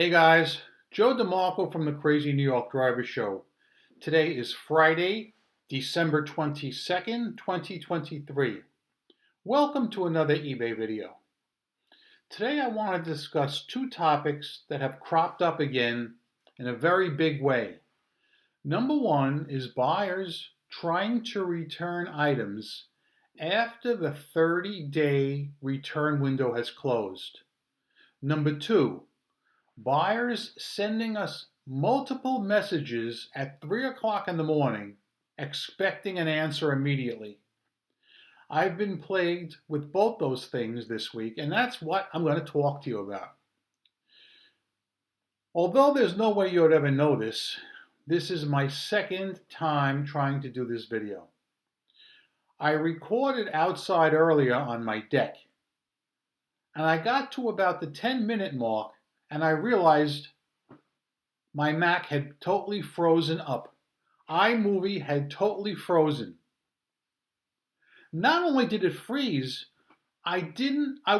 Hey guys, Joe DeMarco from the Crazy New York Driver Show. Today is Friday, December 22nd, 2023. Welcome to another eBay video. Today I want to discuss two topics that have cropped up again in a very big way. Number one is buyers trying to return items after the 30-day return window has closed. Number two, buyers sending us multiple messages at 3 o'clock in the morning expecting an answer immediately. I've been plagued with both those things this week, and that's what I'm going to talk to you about. Although there's no way you would ever know this is my second time trying to do this video. I recorded outside earlier on my deck, and I got to about the 10-minute mark and I realized my Mac had totally frozen up. iMovie had totally frozen. Not only did it freeze, I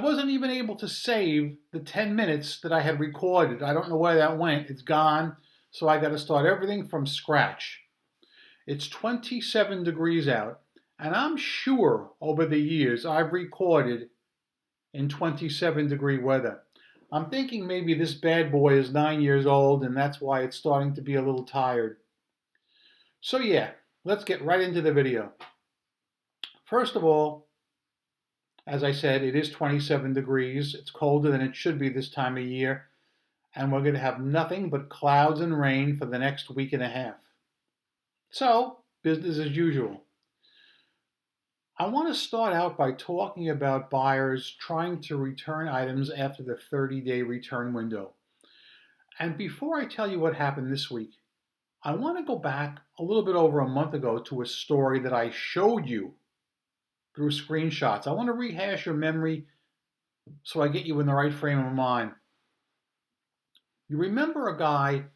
wasn't even able to save the 10 minutes that I had recorded. I don't know where that went. It's gone. So I got to start everything from scratch. It's 27 degrees out, and I'm sure over the years I've recorded in 27-degree weather. I'm thinking maybe this bad boy is 9 years old and that's why it's starting to be a little tired. So yeah, let's get right into the video. First of all, as I said, it is 27 degrees. It's colder than it should be this time of year. And we're going to have nothing but clouds and rain for the next week and a half. So, business as usual. I want to start out by talking about buyers trying to return items after the 30-day return window. And before I tell you what happened this week, I want to go back a little bit over a month ago to a story that I showed you through screenshots. I want to rehash your memory so I get you in the right frame of mind. You remember a guy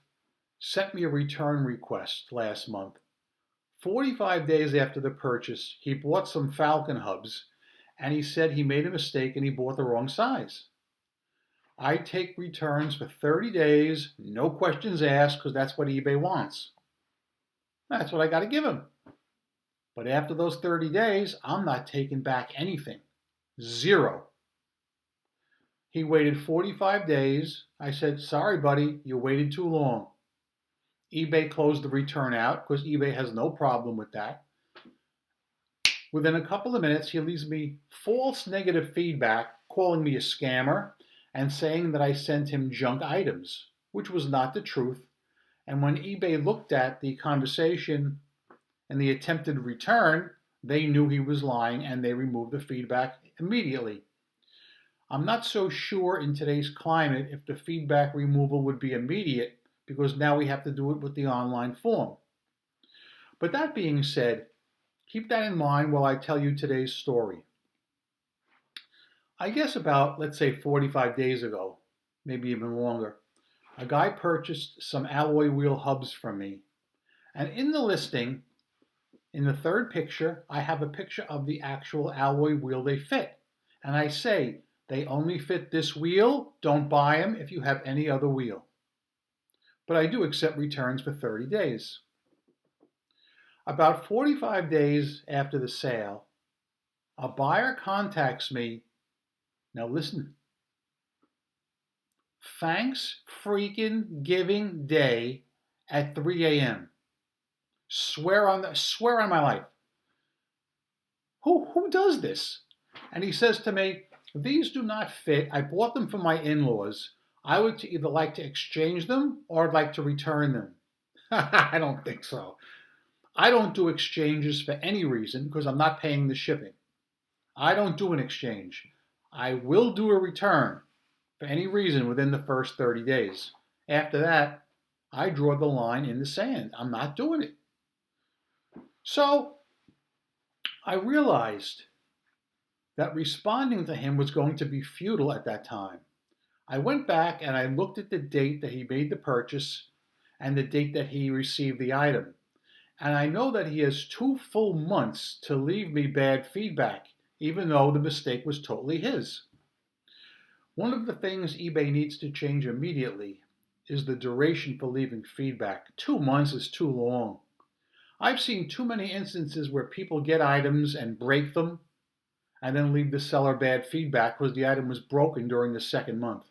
sent me a return request last month. 45 days after the purchase, he bought some Falcon hubs, and he said he made a mistake and he bought the wrong size. I take returns for 30 days, no questions asked, because that's what eBay wants. That's what I got to give him. But after those 30 days, I'm not taking back anything. Zero. He waited 45 days. I said, sorry, buddy, you waited too long. eBay closed the return out because eBay has no problem with that. Within a couple of minutes, he leaves me false negative feedback, calling me a scammer and saying that I sent him junk items, which was not the truth. And when eBay looked at the conversation and the attempted return, they knew he was lying and they removed the feedback immediately. I'm not so sure in today's climate if the feedback removal would be immediate, because now we have to do it with the online form. But that being said, keep that in mind while I tell you today's story. I guess about, let's say 45 days ago, maybe even longer, a guy purchased some alloy wheel hubs from me. And in the listing, in the third picture, I have a picture of the actual alloy wheel they fit. And I say, they only fit this wheel, don't buy them if you have any other wheel. But I do accept returns for 30 days. About 45 days after the sale, a buyer contacts me. Now listen. Thanks freaking giving day at 3 a.m. Swear on my life. Who does this? And he says to me, these do not fit. I bought them for my in-laws. I would either like to exchange them or I'd like to return them. I don't think so. I don't do exchanges for any reason because I'm not paying the shipping. I don't do an exchange. I will do a return for any reason within the first 30 days. After that, I draw the line in the sand. I'm not doing it. So I realized that responding to him was going to be futile at that time. I went back and I looked at the date that he made the purchase and the date that he received the item. And I know that he has 2 full months to leave me bad feedback, even though the mistake was totally his. One of the things eBay needs to change immediately is the duration for leaving feedback. 2 months is too long. I've seen too many instances where people get items and break them and then leave the seller bad feedback because the item was broken during the second month.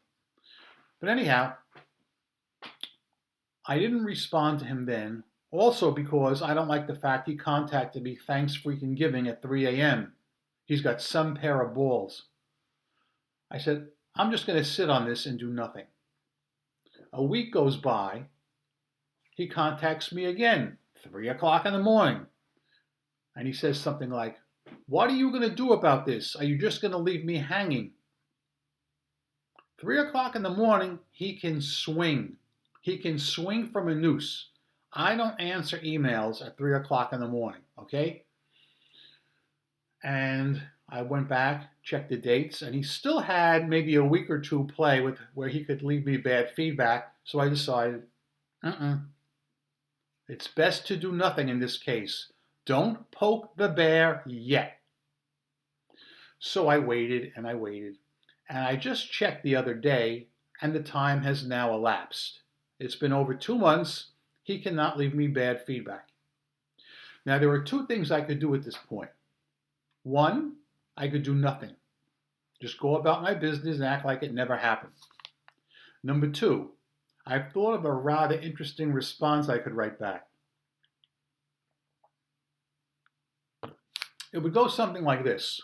But anyhow, I didn't respond to him then, also because I don't like the fact he contacted me thanks freaking giving at 3 a.m. He's got some pair of balls. I said, I'm just going to sit on this and do nothing. A week goes by. He contacts me again, 3 o'clock in the morning. And he says something like, what are you going to do about this? Are you just going to leave me hanging? 3 o'clock in the morning, he can swing. He can swing from a noose. I don't answer emails at 3 o'clock in the morning, okay? And I went back, checked the dates, and he still had maybe a week or two play with where he could leave me bad feedback. So I decided, it's best to do nothing in this case. Don't poke the bear yet. So I waited and I waited. And I just checked the other day, and the time has now elapsed. It's been over 2 months. He cannot leave me bad feedback. Now, there are two things I could do at this point. One, I could do nothing. Just go about my business and act like it never happened. Number two, I've thought of a rather interesting response I could write back. It would go something like this.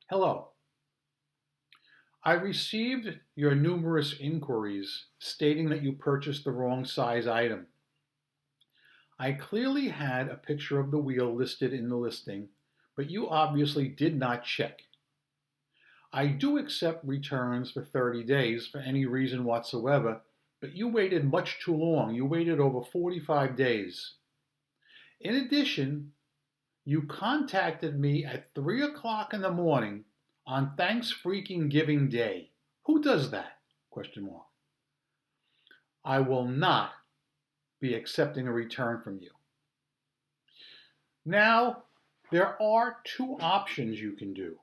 Hello. I received your numerous inquiries stating that you purchased the wrong size item. I clearly had a picture of the wheel listed in the listing, but you obviously did not check. I do accept returns for 30 days for any reason whatsoever, but you waited much too long. You waited over 45 days. In addition, you contacted me at 3 o'clock in the morning on Thanksgiving Day. Who does that? ? I will not be accepting a return from you. Now, there are two options you can do,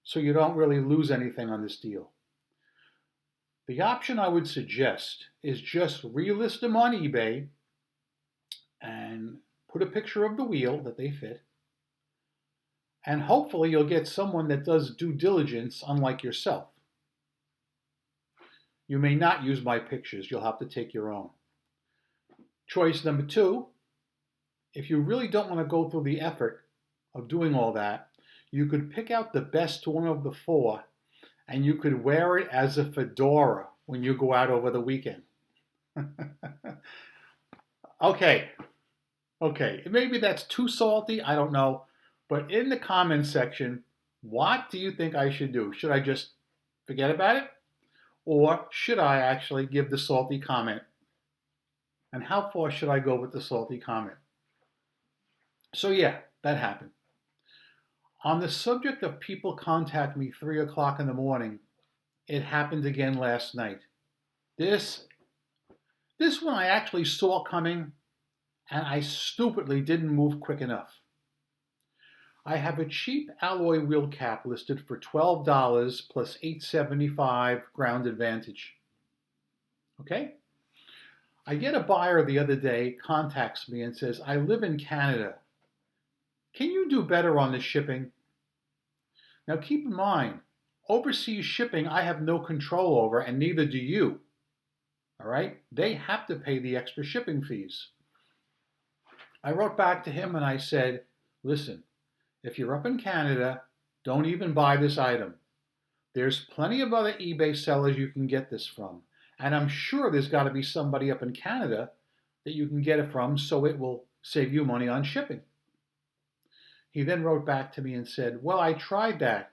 so you don't really lose anything on this deal. The option I would suggest is just relist them on eBay and put a picture of the wheel that they fit, and hopefully you'll get someone that does due diligence unlike yourself. You may not use my pictures. You'll have to take your own. Choice number two, if you really don't want to go through the effort of doing all that, you could pick out the best one of the four and you could wear it as a fedora when you go out over the weekend. Okay, maybe that's too salty, I don't know. But in the comments section, what do you think I should do? Should I just forget about it? Or should I actually give the salty comment? And how far should I go with the salty comment? So yeah, that happened. On the subject of people contact me 3 o'clock in the morning, it happened again last night. This one I actually saw coming, and I stupidly didn't move quick enough. I have a cheap alloy wheel cap listed for $12 plus $8.75 ground advantage. Okay? I get a buyer the other day, contacts me and says, I live in Canada. Can you do better on the shipping? Now keep in mind, overseas shipping I have no control over, and neither do you. All right? They have to pay the extra shipping fees. I wrote back to him and I said, listen, if you're up in Canada, don't even buy this item. There's plenty of other eBay sellers you can get this from. And I'm sure there's got to be somebody up in Canada that you can get it from, so it will save you money on shipping. He then wrote back to me and said, well, I tried that,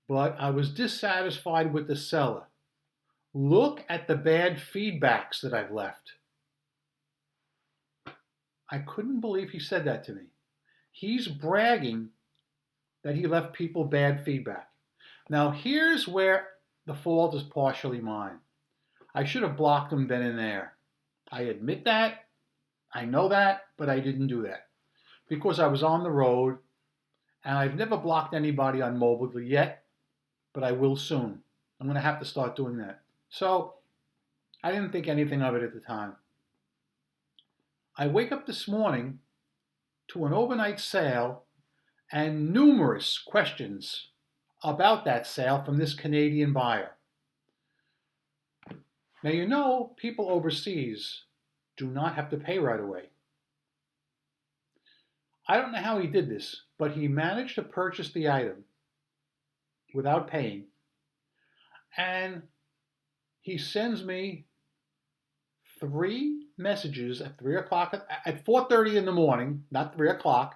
but I was dissatisfied with the seller. Look at the bad feedbacks that I've left. I couldn't believe he said that to me. He's bragging that he left people bad feedback. Now, here's where the fault is partially mine. I should have blocked him then and there. I admit that. I know that, but I didn't do that because I was on the road, and I've never blocked anybody on mobile yet, but I will soon. I'm going to have to start doing that. So I didn't think anything of it at the time. I wake up this morning to an overnight sale and numerous questions about that sale from this Canadian buyer. Now, you know, people overseas do not have to pay right away. I don't know how he did this, but he managed to purchase the item without paying. And he sends me 3 messages at 3 o'clock, at 4:30 in the morning, not 3 o'clock.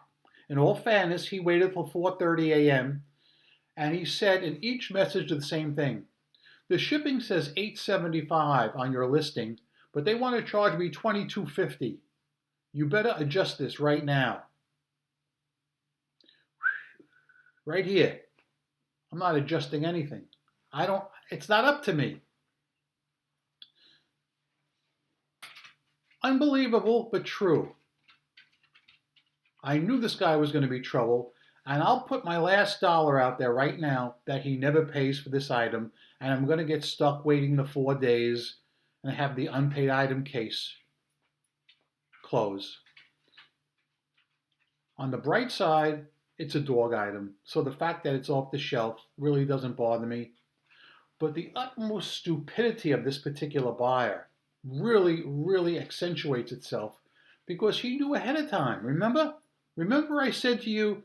In all fairness, he waited till 4:30 a.m. and he said in each message the same thing. The shipping says $8.75 on your listing, but they want to charge me $22.50. You better adjust this right now. Right here. I'm not adjusting anything. It's not up to me. Unbelievable, but true. I knew this guy was going to be trouble, and I'll put my last dollar out there right now that he never pays for this item, and I'm going to get stuck waiting the 4 days and have the unpaid item case close. On the bright side, it's a dog item, so the fact that it's off the shelf really doesn't bother me. But the utmost stupidity of this particular buyer really accentuates itself because he knew ahead of time. Remember I said to you,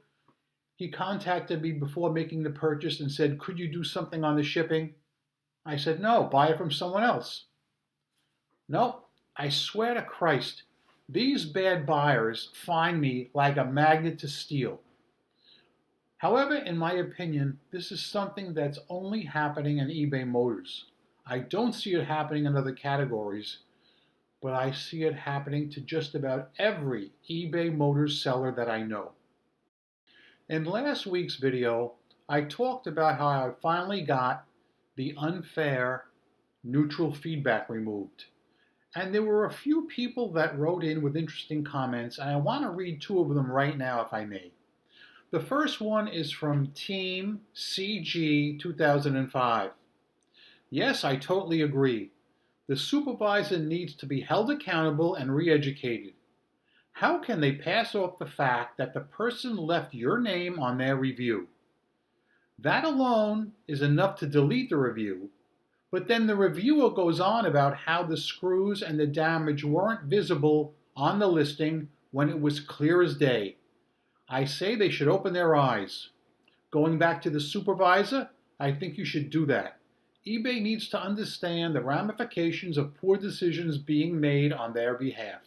he contacted me before making the purchase and said, could you do something on the shipping? I said, no, buy it from someone else. No, I swear to Christ, these bad buyers find me like a magnet to steel. However, in my opinion, this is something that's only happening in eBay Motors. I don't see it happening in other categories, but I see it happening to just about every eBay Motors seller that I know. In last week's video, I talked about how I finally got the unfair neutral feedback removed. And there were a few people that wrote in with interesting comments, and I want to read 2 of them right now if I may. The first one is from Team CG 2005. Yes, I totally agree. The supervisor needs to be held accountable and re-educated. How can they pass off the fact that the person left your name on their review? That alone is enough to delete the review, but then the reviewer goes on about how the screws and the damage weren't visible on the listing when it was clear as day. I say they should open their eyes. Going back to the supervisor, I think you should do that. eBay needs to understand the ramifications of poor decisions being made on their behalf.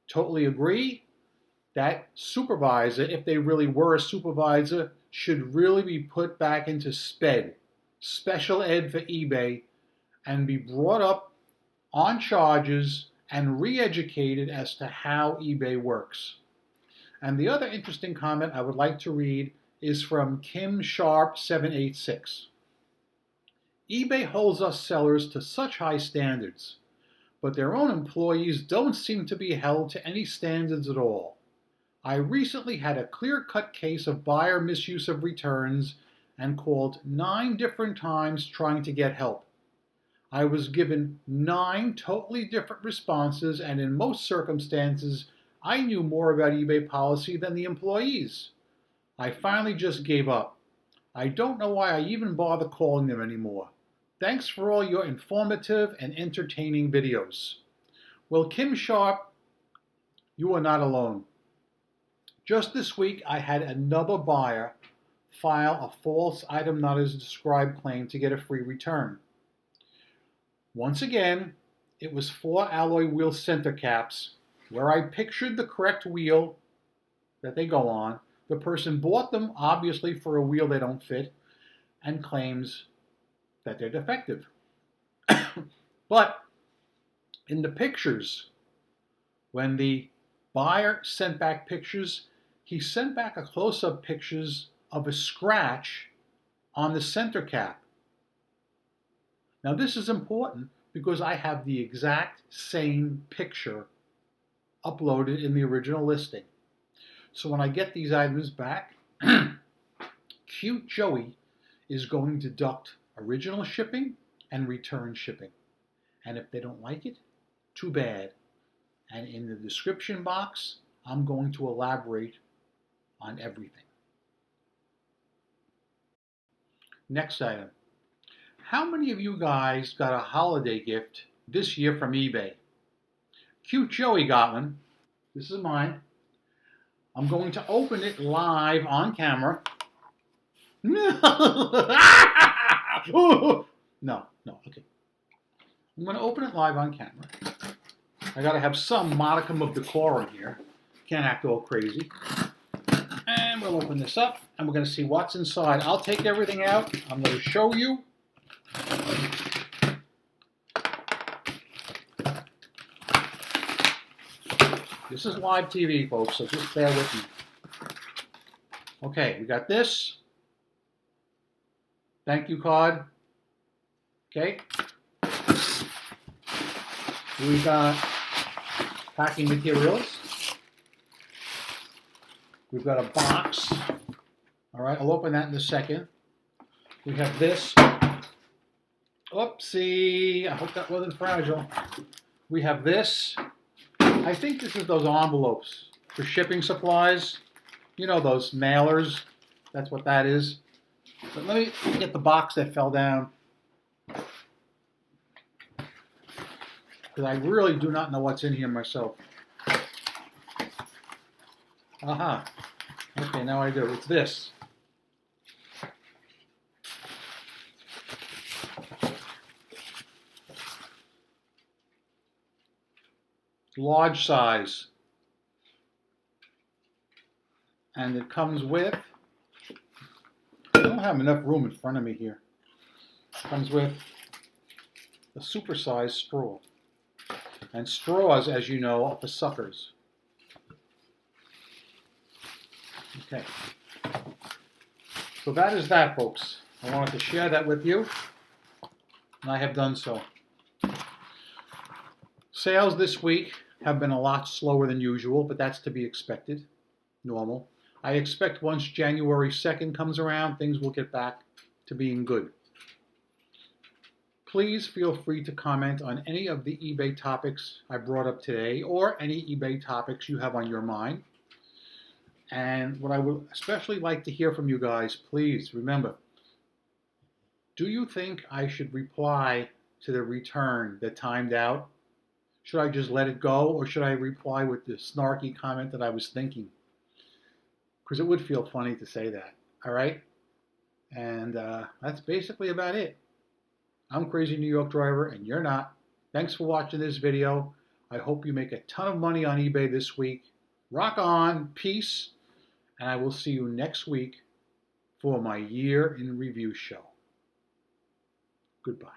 Totally agree. That supervisor, if they really were a supervisor, should really be put back into SPED, special ed for eBay, and be brought up on charges and re-educated as to how eBay works. And the other interesting comment I would like to read is from Kim Sharp 786. eBay holds us sellers to such high standards, but their own employees don't seem to be held to any standards at all. I recently had a clear-cut case of buyer misuse of returns and called 9 different times trying to get help. I was given 9 totally different responses, and in most circumstances, I knew more about eBay policy than the employees. I finally just gave up. I don't know why I even bother calling them anymore. Thanks for all your informative and entertaining videos. Well, Kim Sharp, you are not alone. Just this week, I had another buyer file a false item not as described claim to get a free return. Once again, it was 4 alloy wheel center caps where I pictured the correct wheel that they go on. The person bought them, obviously, for a wheel they don't fit, and claims that they're defective. But in the pictures, when the buyer sent back pictures, he sent back a close-up pictures of a scratch on the center cap. Now this is important because I have the exact same picture uploaded in the original listing. So when I get these items back, Cute Joey is going to deduct original shipping and return shipping. And if they don't like it, too bad. And in the description box, I'm going to elaborate on everything. Next item. How many of you guys got a holiday gift this year from eBay? Cute Joey got one. This is mine. I'm going to open it live on camera. No, okay. I'm going to open it live on camera. I got to have some modicum of decorum here. Can't act all crazy. And we'll open this up, and we're going to see what's inside. I'll take everything out. I'm going to show you. This is live TV, folks, so just bear with me. Okay, we got this. Thank you card. Okay. We got packing materials. We've got a box. All right, I'll open that in a second. We have this. Oopsie, I hope that wasn't fragile. We have this. I think this is those envelopes for shipping supplies. You know, those mailers. That's what that is. But let me get the box that fell down. Because I really do not know what's in here myself. Aha. Okay, now I do. It's this. Large size. And it comes with, I don't have enough room in front of me here. It comes with a supersized straw. And straws, as you know, are for suckers. Okay. So that is that, folks. I wanted to share that with you, and I have done so. Sales this week have been a lot slower than usual, but that's to be expected. Normal. I expect once January 2nd comes around, things will get back to being good. Please feel free to comment on any of the eBay topics I brought up today, or any eBay topics you have on your mind. And what I would especially like to hear from you guys, please remember, do you think I should reply to the return that timed out? Should I just let it go, or should I reply with the snarky comment that I was thinking? Because it would feel funny to say that, all right? And that's basically about it. I'm Crazy New York Driver, and you're not. Thanks for watching this video. I hope you make a ton of money on eBay this week. Rock on, peace, and I will see you next week for my year in review show. Goodbye.